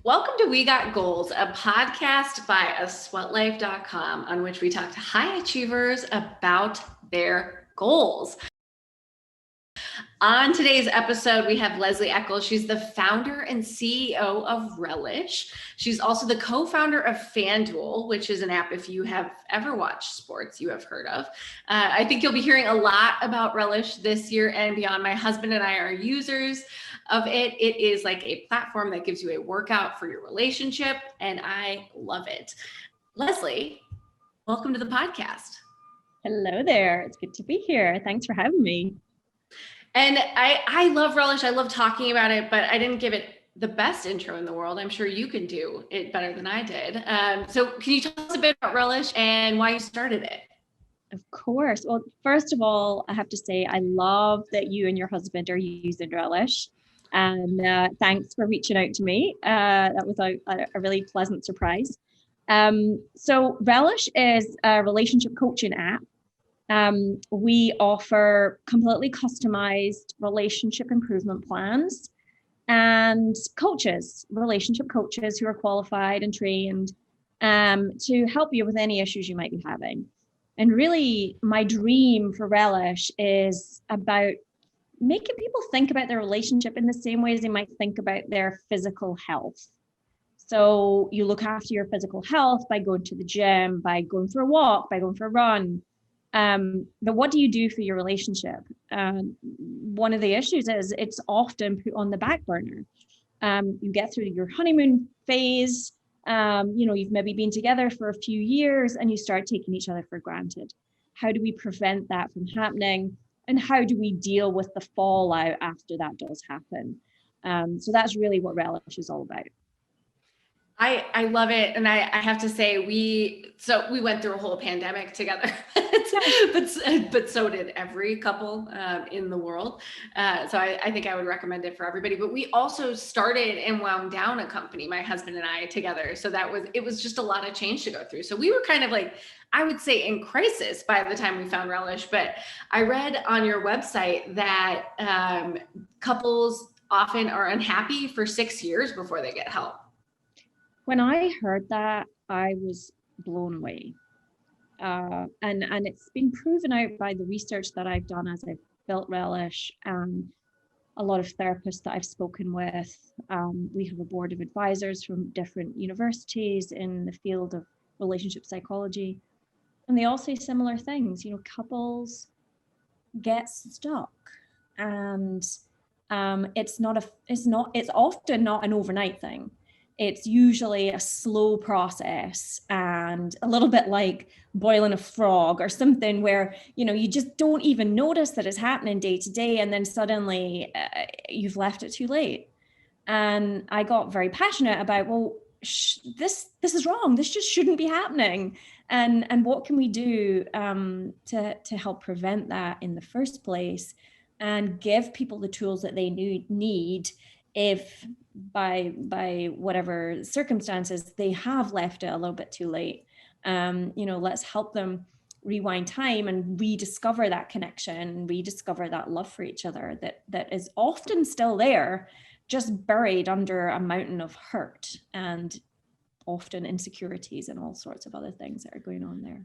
Welcome to We Got Goals, a podcast by asweatlife.com on which we talk to high achievers about their goals. On today's episode, we have Lesley Eccles. She's the founder and CEO of Relish. She's also the co-founder of FanDuel, which is an app, if you have ever watched sports, you have heard of. I think you'll be hearing a lot about Relish this year and beyond. My husband and I are users of it. It is like a platform that gives you a workout for your relationship, and I love it. Lesley, welcome to the podcast. Hello there. It's good to be here. Thanks for having me. And I love Relish. I love talking about it, but I didn't give it the best intro in the world. I'm sure you can do it better than I did. So can you tell us a bit about Relish and why you started it? Of course. Well, first of all, I have to say, I love that you and your husband are using Relish. And thanks for reaching out to me. That was a really pleasant surprise. So Relish is a relationship coaching app. We offer completely customized relationship improvement plans and relationship coaches who are qualified and trained to help you with any issues you might be having. And really, my dream for Relish is about making people think about their relationship in the same way as they might think about their physical health. So you look after your physical health by going to the gym, by going for a walk, by going for a run. But what do you do for your relationship? One of the issues is it's often put on the back burner. You get through your honeymoon phase, you've maybe been together for a few years and you start taking each other for granted. How do we prevent that from happening? And how do we deal with the fallout after that does happen? So that's really what Relish is all about. I love it. And I have to say, we went through a whole pandemic together, but so did every couple in the world. So I think I would recommend it for everybody. But we also started and wound down a company, my husband and I together. So it was just a lot of change to go through. So we were kind of like, I would say, in crisis by the time we found Relish. But I read on your website that couples often are unhappy for 6 years before they get help. When I heard that, I was blown away. And it's been proven out by the research that I've done as I've built Relish, and a lot of therapists that I've spoken with. We have a board of advisors from different universities in the field of relationship psychology. And they all say similar things. Couples get stuck, and it's often not an overnight thing. It's usually a slow process and a little bit like boiling a frog or something where, you just don't even notice that it's happening day to day. And then suddenly you've left it too late. And I got very passionate about, this is wrong. This just shouldn't be happening. And what can we do to help prevent that in the first place and give people the tools that they need if by whatever circumstances they have left it a little bit too late. Let's help them rewind time and rediscover that connection, rediscover that love for each other that is often still there, just buried under a mountain of hurt and often insecurities and all sorts of other things that are going on there.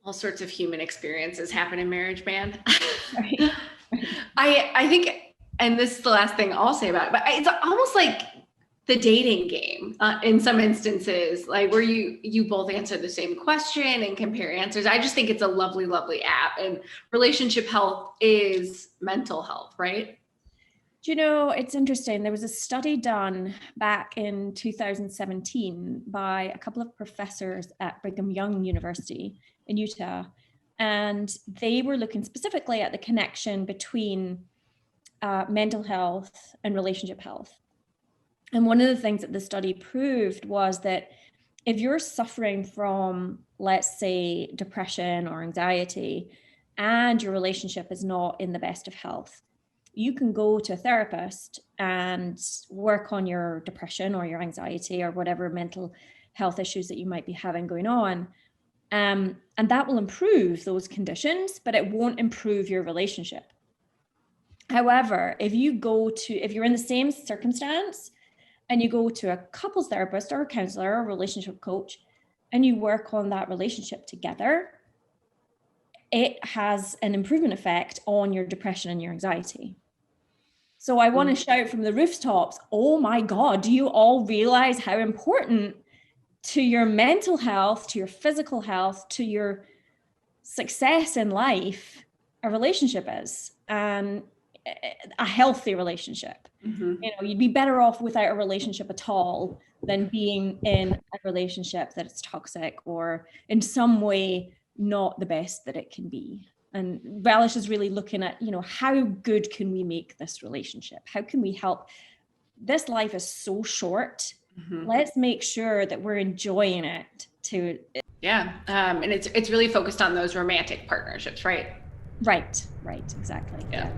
All sorts of human experiences happen in marriage, man. Right. I think, and this is the last thing I'll say about it, but it's almost like the dating game in some instances, like where you both answer the same question and compare answers. I just think it's a lovely, lovely app, and relationship health is mental health, right? It's interesting. There was a study done back in 2017 by a couple of professors at Brigham Young University in Utah. And they were looking specifically at the connection between mental health and relationship health. And one of the things that the study proved was that if you're suffering from, let's say, depression or anxiety, and your relationship is not in the best of health, you can go to a therapist and work on your depression or your anxiety or whatever mental health issues that you might be having going on. And that will improve those conditions, but it won't improve your relationship. However, if you're in the same circumstance and you go to a couples therapist or a counselor or a relationship coach and you work on that relationship together, it has an improvement effect on your depression and your anxiety. So I want to shout from the rooftops, oh my God, do you all realize how important to your mental health, to your physical health, to your success in life, a relationship is, and a healthy relationship. You'd be better off without a relationship at all than being in a relationship that is toxic or in some way not the best that it can be. And Relish is really looking at, how good can we make this relationship? How can we help? This life is so short. Let's make sure that we're enjoying it too. Yeah. And it's really focused on those romantic partnerships, right? Right, exactly. Yeah.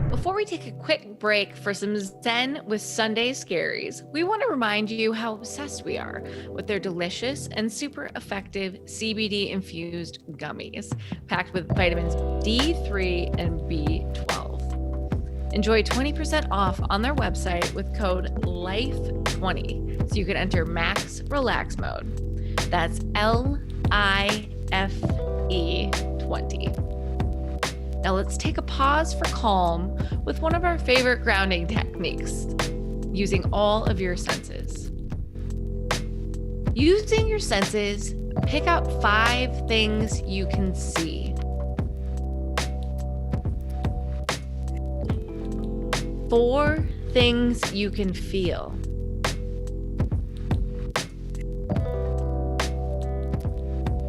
Before we take a quick break for some Zen with Sunday Scaries, we want to remind you how obsessed we are with their delicious and super effective CBD infused gummies packed with vitamins D3 and B12. Enjoy 20% off on their website with code LIFE20 so you can enter max relax mode. That's LIFE20. Now let's take a pause for calm with one of our favorite grounding techniques, using all of your senses. Using your senses, pick out 5 things you can see. 4 things you can feel.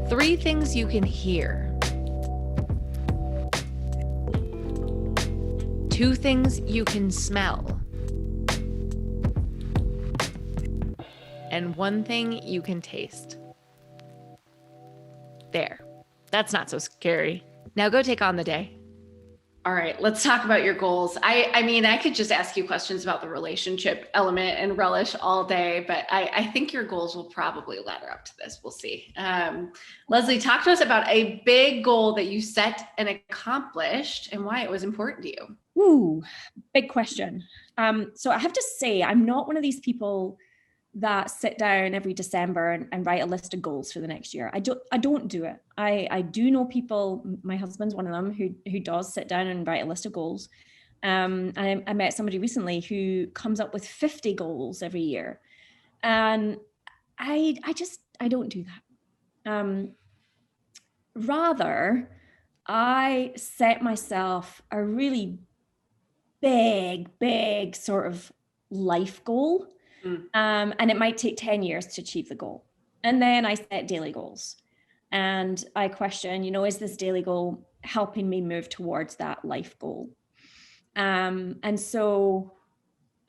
3 things you can hear. 2 things you can smell. And 1 thing you can taste. There. That's not so scary. Now go take on the day. All right, let's talk about your goals. I mean, I could just ask you questions about the relationship element and Relish all day, but I think your goals will probably ladder up to this. We'll see. Lesley, talk to us about a big goal that you set and accomplished and why it was important to you. Ooh, big question. So I have to say, I'm not one of these people that sit down every December and write a list of goals for the next year. I don't do it. I do know people, my husband's one of them, who does sit down and write a list of goals. And I met somebody recently who comes up with 50 goals every year. And I don't do that. Rather, I set myself a really big sort of life goal. And it might take 10 years to achieve the goal. And then I set daily goals and I question, is this daily goal helping me move towards that life goal? And so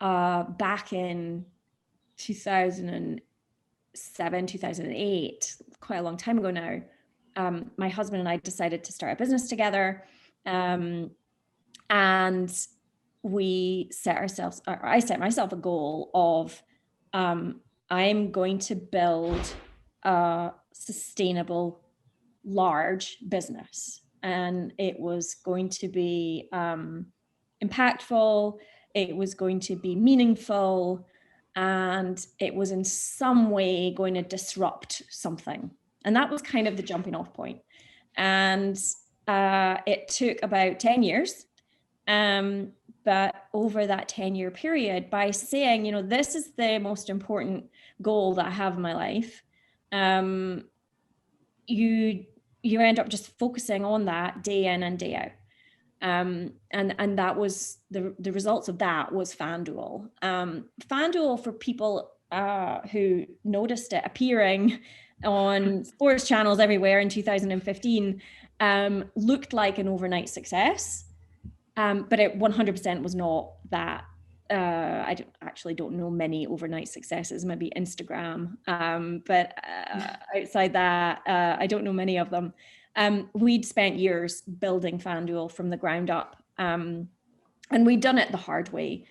back in 2007, 2008, quite a long time ago now, my husband and I decided to start a business together. And I set myself a goal of, I'm going to build a sustainable, large business. And it was going to be impactful, it was going to be meaningful, and it was in some way going to disrupt something. And that was kind of the jumping off point. And it took about 10 years. But over that 10-year period, by saying, this is the most important goal that I have in my life, you end up just focusing on that day in and day out. And that was the results of that was FanDuel. FanDuel, for people who noticed it appearing on sports channels everywhere in 2015, looked like an overnight success. But it 100% was not that. I don't know many overnight successes, maybe Instagram. But outside that, I don't know many of them. We'd spent years building FanDuel from the ground up. And we'd done it the hard way.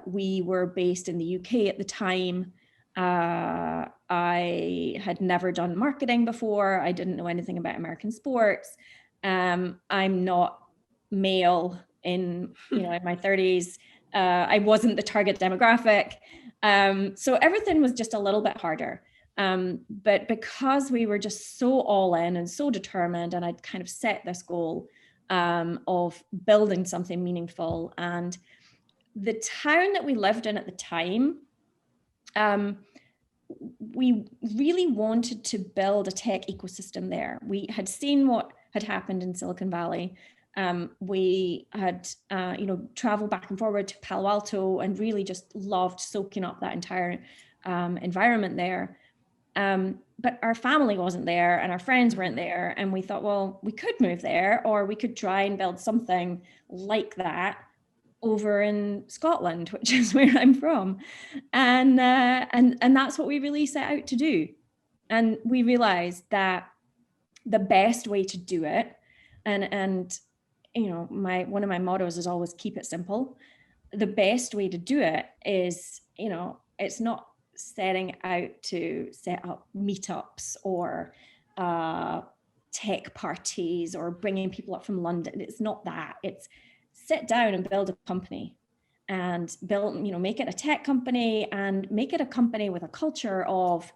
We were based in the UK at the time. I had never done marketing before. I didn't know anything about American sports. I'm not male in my 30s. I wasn't the target demographic. So everything was just a little bit harder. But because we were just so all in and so determined, and I'd kind of set this goal of building something meaningful, and the town that we lived in at the time, we really wanted to build a tech ecosystem there. We had seen what had happened in Silicon Valley. We had, traveled back and forward to Palo Alto and really just loved soaking up that entire environment there. But our family wasn't there and our friends weren't there. And we thought, well, we could move there, or we could try and build something like that over in Scotland, which is where I'm from. And that's what we really set out to do. And we realized that the best way to do it, and one of my mottos is always keep it simple. The best way to do it is, it's not setting out to set up meetups or tech parties or bringing people up from London. It's not that. It's sit down and build a company, and make it a tech company, and make it a company with a culture of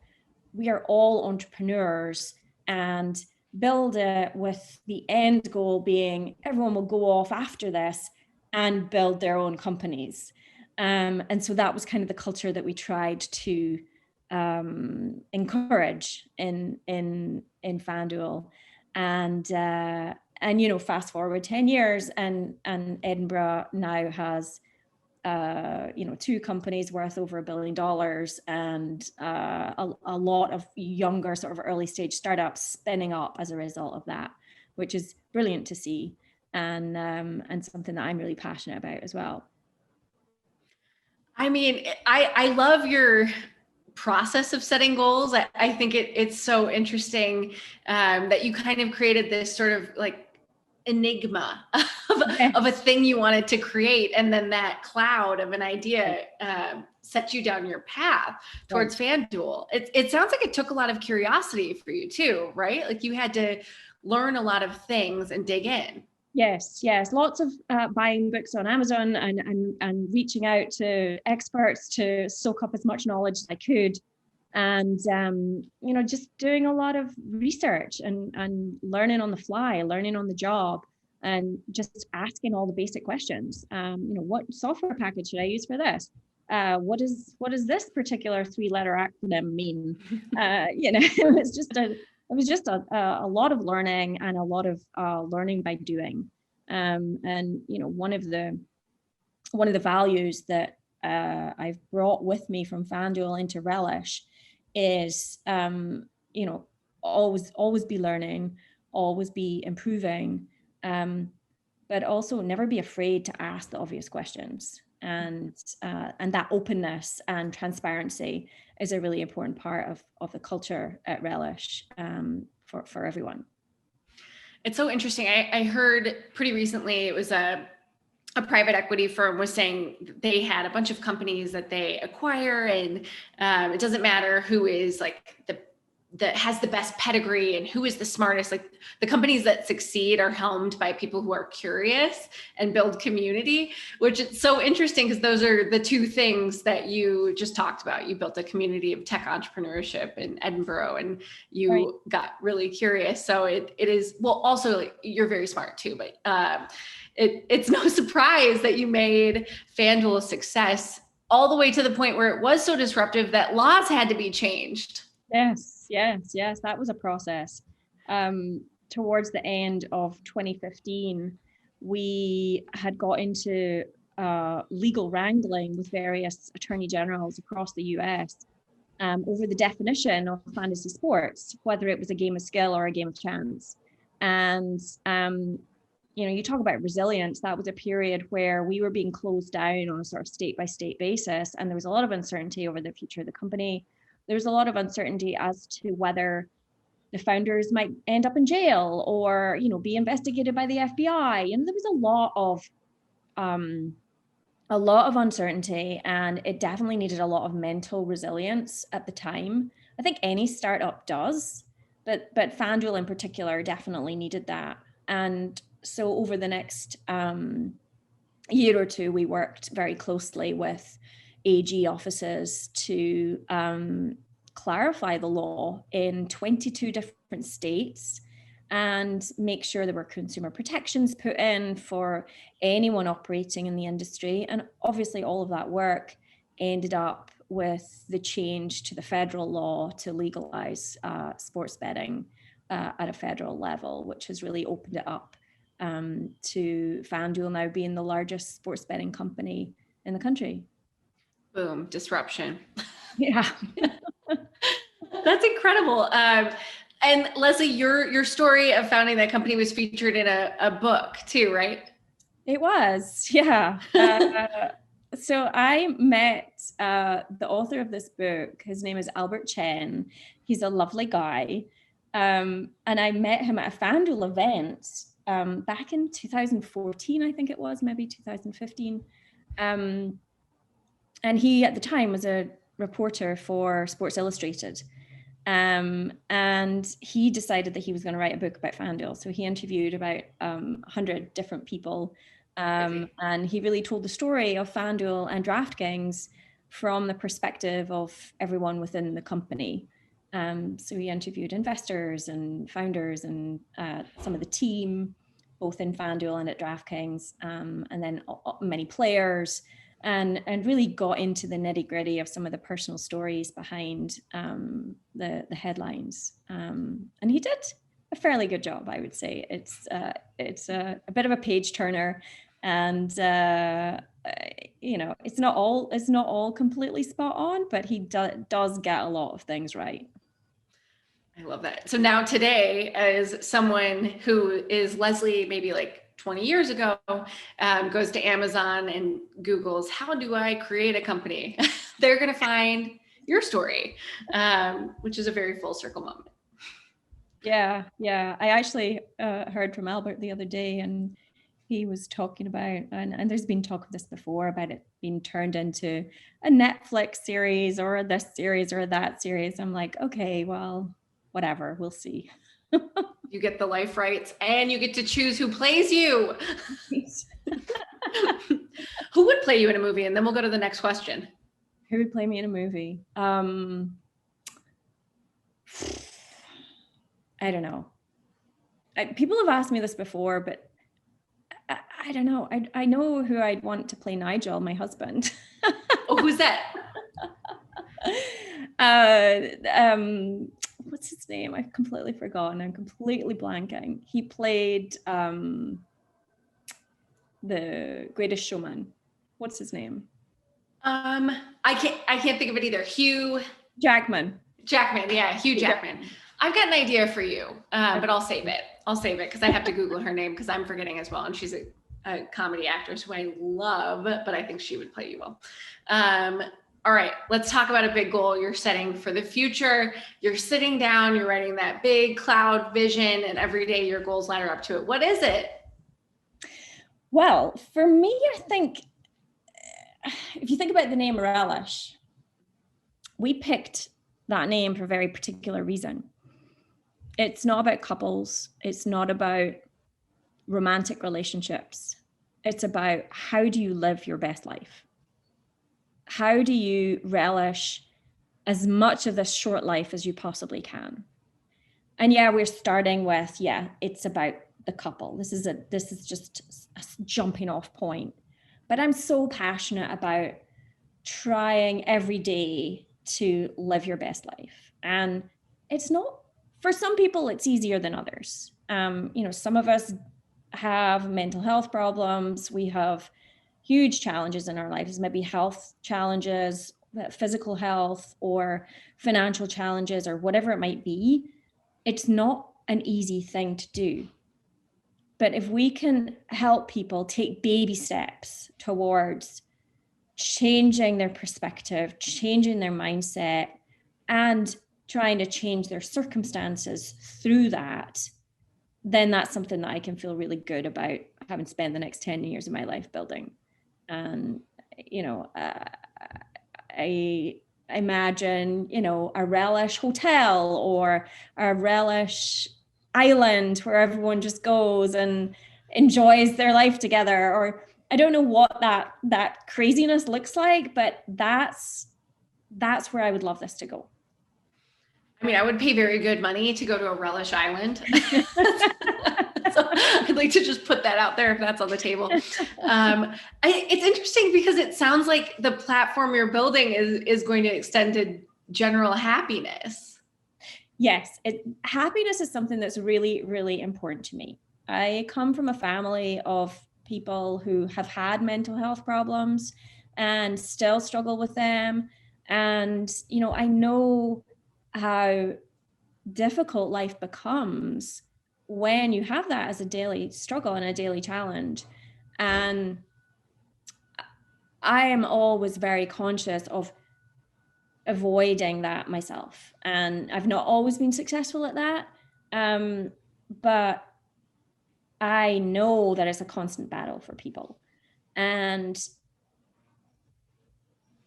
we are all entrepreneurs, and build it with the end goal being everyone will go off after this and build their own companies. And so that was kind of the culture that we tried to encourage in FanDuel. And fast forward 10 years, and Edinburgh now has 2 companies worth over $1 billion, and a lot of younger sort of early stage startups spinning up as a result of that, which is brilliant to see, and something that I'm really passionate about as well. I mean, I love your process of setting goals. I think it's so interesting that you kind of created this sort of like enigma of a thing you wanted to create, and then that cloud of an idea set you down your path towards FanDuel. It sounds like it took a lot of curiosity for you too, right? Like you had to learn a lot of things and dig in. Yes. Lots of buying books on Amazon and reaching out to experts to soak up as much knowledge as I could. And, just doing a lot of research and learning on the fly, learning on the job, and just asking all the basic questions. What software package should I use for this? What does this particular 3-letter acronym mean? It was just a lot of learning, and a lot of learning by doing. One of the values that I've brought with me from FanDuel into Relish is, always be learning, always be improving, but also never be afraid to ask the obvious questions. And that openness and transparency is a really important part of the culture at Relish for everyone. It's so interesting. I heard pretty recently, it was a private equity firm was saying they had a bunch of companies that they acquire, and it doesn't matter who is like that has the best pedigree and who is the smartest. Like the companies that succeed are helmed by people who are curious and build community, which is so interesting because those are the 2 things that you just talked about. You built a community of tech entrepreneurship in Edinburgh, and you got really curious. So it is, well, also like, you're very smart too, but it's no surprise that you made FanDuel a success all the way to the point where it was so disruptive that laws had to be changed. Yes. That was a process. Towards the end of 2015, we had got into legal wrangling with various attorney generals across the US over the definition of fantasy sports, whether it was a game of skill or a game of chance. And you talk about resilience. That was a period where we were being closed down on a sort of state by state basis, and there was a lot of uncertainty over the future of the company. There's a lot of uncertainty as to whether the founders might end up in jail or, be investigated by the FBI. And there was a lot of uncertainty, and it definitely needed a lot of mental resilience at the time. I think any startup does, but FanDuel in particular definitely needed that. And so over the next year or two, we worked very closely with AG offices to clarify the law in 22 different states and make sure there were consumer protections put in for anyone operating in the industry. And obviously all of that work ended up with the change to the federal law to legalize sports betting at a federal level, which has really opened it up to FanDuel now being the largest sports betting company in the country. Boom, disruption. Yeah. That's incredible. And Lesley, your story of founding that company was featured in a book too, right? It was, yeah. So I met the author of this book. His name is Albert Chen. He's a lovely guy. And I met him at a FanDuel event back in 2014, I think it was, maybe 2015. And he, at the time, was a reporter for Sports Illustrated. And he decided that he was going to write a book about FanDuel. So he interviewed about 100 different people. And he really told the story of FanDuel and DraftKings from the perspective of everyone within the company. So he interviewed investors and founders and some of the team, both in FanDuel and at DraftKings, and then many players, and really got into the nitty gritty of some of the personal stories behind the headlines. And he did a fairly good job, I would say. It's a bit of a page turner, and it's not all completely spot on, but he does get a lot of things right. I love that. So now today, as someone who is Lesley, maybe like 20 years ago, goes to Amazon and Googles, how do I create a company? They're going to find your story, which is a very full circle moment. Yeah. I actually heard from Albert the other day, and he was talking about, and there's been talk of this before, about it being turned into a Netflix series or this series or that series. I'm like, okay, well, whatever, we'll see. You get the life rights and you get to choose who plays you. Who would play you in a movie? And then we'll go to the next question. Who would play me in a movie? I don't know. People have asked me this before, but I don't know. I know who I'd want to play Nigel, my husband. Oh, who's that? What's his name? I've completely forgotten. I'm completely blanking. He played the Greatest Showman. What's his name? I can't think of it either. Hugh Jackman. Yeah, Hugh Jackman. I've got an idea for you, but I'll save it because I have to Google her name because I'm forgetting as well. And she's a comedy actress who I love, but I think she would play you well. All right, let's talk about a big goal you're setting for the future. You're sitting down, you're writing that big cloud vision, and every day your goals ladder up to it. What is it? Well, for me, I think if you think about the name Relish, we picked that name for a very particular reason. It's not about couples. It's not about romantic relationships. It's about how do you live your best life? How do you relish as much of this short life as you possibly can? And yeah, we're starting with, it's about the couple. This is just a jumping off point. But I'm so passionate about trying every day to live your best life. And it's not, for some people, it's easier than others. Some of us have mental health problems. We have huge challenges in our lives, maybe health challenges, physical health, or financial challenges, or whatever it might be. It's not an easy thing to do. But if we can help people take baby steps towards changing their perspective, changing their mindset, and trying to change their circumstances through that, then that's something that I can feel really good about having spent the next 10 years of my life building. And, I imagine, a Relish hotel or a Relish Island where everyone just goes and enjoys their life together, or I don't know what that craziness looks like, but that's where I would love this to go. I mean, I would pay very good money to go to a Relish Island. So I'd like to just put that out there if that's on the table. It's interesting because it sounds like the platform you're building is going to extend to general happiness. Yes, happiness is something that's really, really important to me. I come from a family of people who have had mental health problems and still struggle with them. And, I know how difficult life becomes when you have that as a daily struggle and a daily challenge. And I am always very conscious of avoiding that myself. And I've not always been successful at that. But I know that it's a constant battle for people. And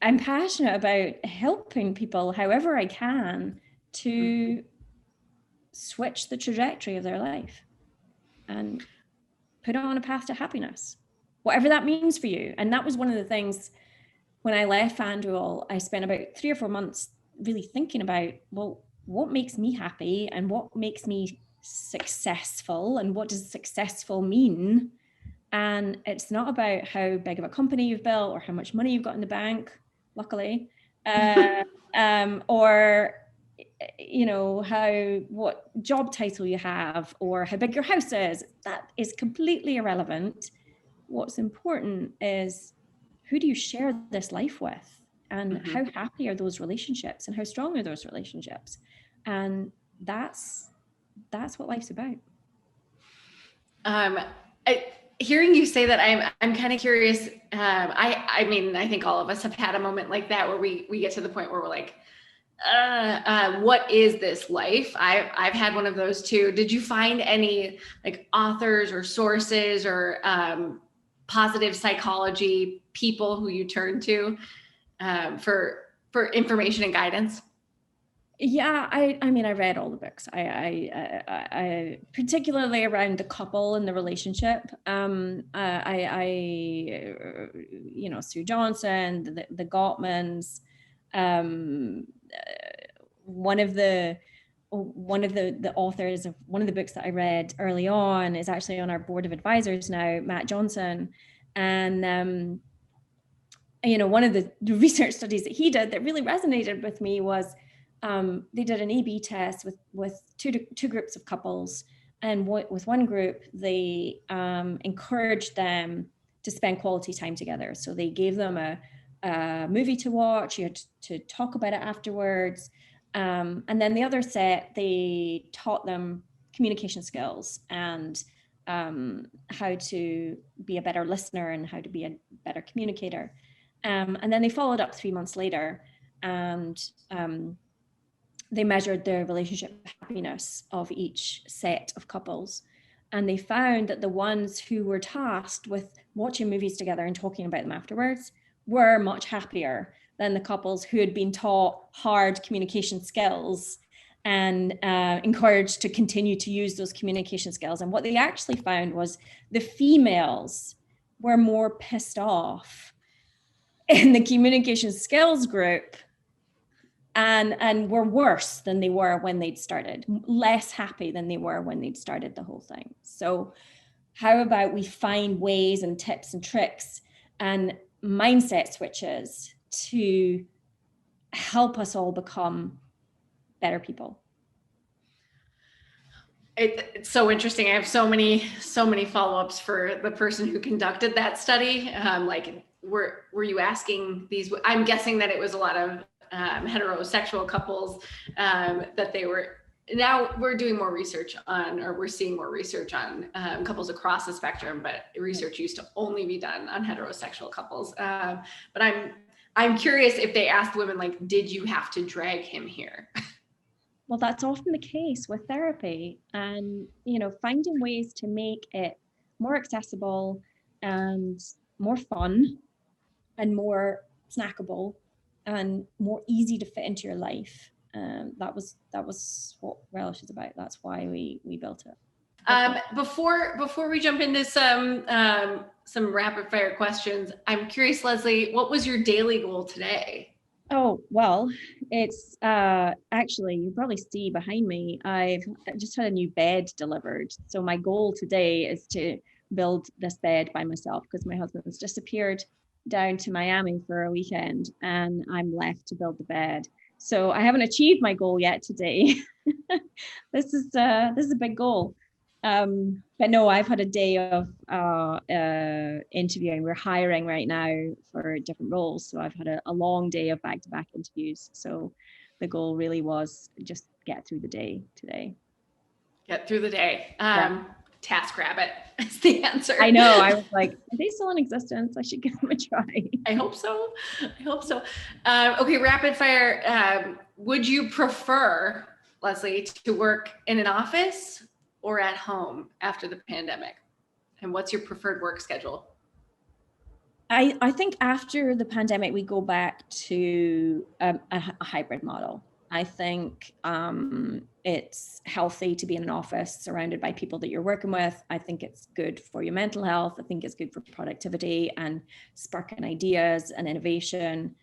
I'm passionate about helping people however I can to switch the trajectory of their life and put it on a path to happiness, whatever that means for you. And that was one of the things when I left FanDuel, I spent about 3 or 4 months really thinking about, well, what makes me happy and what makes me successful and what does successful mean? And it's not about how big of a company you've built or how much money you've got in the bank, luckily, or what job title you have or how big your house is. That is completely irrelevant. What's important is, who do you share this life with, and how happy are those relationships, and how strong are those relationships? And that's what life's about. Hearing you say that, I'm kind of curious. I mean, I think all of us have had a moment like that where we get to the point where we're like, what is this life? I've had one of those too. Did you find any like authors or sources or positive psychology people who you turn to for information and guidance? Yeah, I mean, I read all the books. I particularly around the couple and the relationship. Sue Johnson, the Gottmans. One of the authors of one of the books that I read early on is actually on our board of advisors now, Matt Johnson, and one of the research studies that he did that really resonated with me was they did an A/B test with two groups of couples, and with one group they encouraged them to spend quality time together. So they gave them a movie to watch. You had to talk about it afterwards, and then the other set they taught them communication skills and how to be a better listener and how to be a better communicator. And then they followed up 3 months later, and they measured the relationship happiness of each set of couples. And they found that the ones who were tasked with watching movies together and talking about them afterwards were much happier than the couples who had been taught hard communication skills and encouraged to continue to use those communication skills. And what they actually found was the females were more pissed off in the communication skills group and were worse than they were when they'd started, less happy than they were when they'd started the whole thing. So how about we find ways and tips and tricks and mindset switches to help us all become better people? It's so interesting. I have so many follow-ups for the person who conducted that study. Like, were you asking these? I'm guessing that it was a lot of heterosexual couples that they were. Now we're doing more research on, or we're seeing more research on couples across the spectrum, but research used to only be done on heterosexual couples. But I'm curious if they asked women, like, did you have to drag him here? Well, that's often the case with therapy, and finding ways to make it more accessible and more fun and more snackable and more easy to fit into your life. That was what Relish is about. That's why we built it. Before we jump into some rapid fire questions, I'm curious, Lesley, what was your daily goal today? Oh, well, it's actually, you probably see behind me, I've just had a new bed delivered. So my goal today is to build this bed by myself because my husband's disappeared down to Miami for a weekend and I'm left to build the bed. So I haven't achieved my goal yet today. This is a big goal. But no, I've had a day of interviewing. We're hiring right now for different roles. So I've had a long day of back-to-back interviews. So the goal really was just get through the day today. Get through the day. TaskRabbit is the answer. I know. I was like, are they still in existence? I should give them a try. I hope so. Okay, rapid fire. Would you prefer, Lesley, to work in an office or at home after the pandemic? And what's your preferred work schedule? I think after the pandemic, we go back to a hybrid model. I think it's healthy to be in an office surrounded by people that you're working with. I think it's good for your mental health. I think it's good for productivity and sparking ideas and innovation.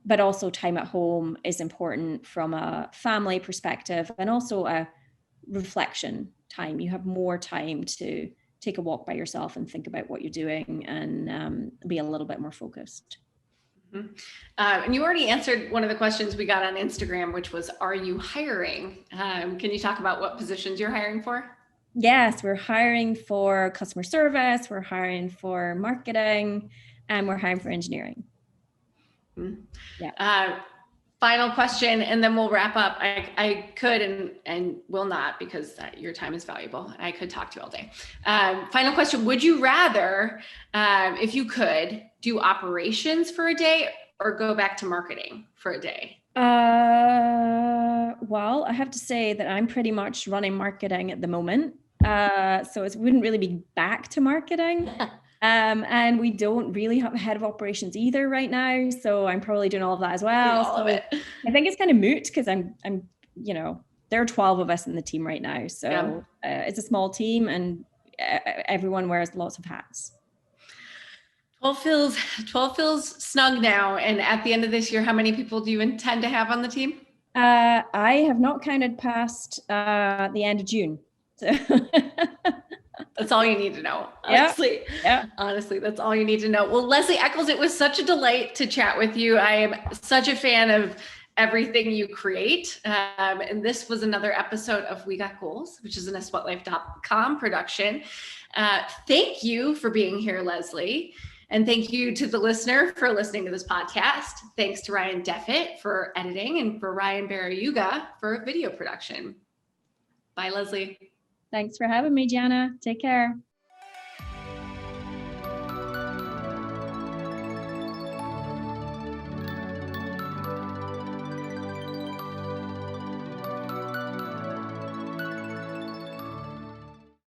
But also time at home is important from a family perspective and also a reflection time. You have more time to take a walk by yourself and think about what you're doing and be a little bit more focused. Mm-hmm. And you already answered one of the questions we got on Instagram, which was, are you hiring? Can you talk about what positions you're hiring for? Yes, we're hiring for customer service, we're hiring for marketing, and we're hiring for engineering. Mm-hmm. Yeah. Final question, and then we'll wrap up. I could and will not because your time is valuable. I could talk to you all day. Final question. Would you rather, if you could, do operations for a day or go back to marketing for a day? Well, I have to say that I'm pretty much running marketing at the moment. So it wouldn't really be back to marketing. And we don't really have a head of operations either right now. So I'm probably doing all of that as well. All of it. I think it's kind of moot because I'm, there are 12 of us in the team right now. So it's a small team and everyone wears lots of hats. 12 feels snug now. And at the end of this year, how many people do you intend to have on the team? I have not counted past the end of June. So that's all you need to know. Honestly, honestly, that's all you need to know. Well, Lesley Eccles, it was such a delight to chat with you. I am such a fan of everything you create. And this was another episode of We Got Goals, which is an sweatlife.com production. Thank you for being here, Lesley. And thank you to the listener for listening to this podcast. Thanks to Ryan Deffitt for editing and for Ryan Barayuga for video production. Bye, Lesley. Thanks for having me, Gianna. Take care.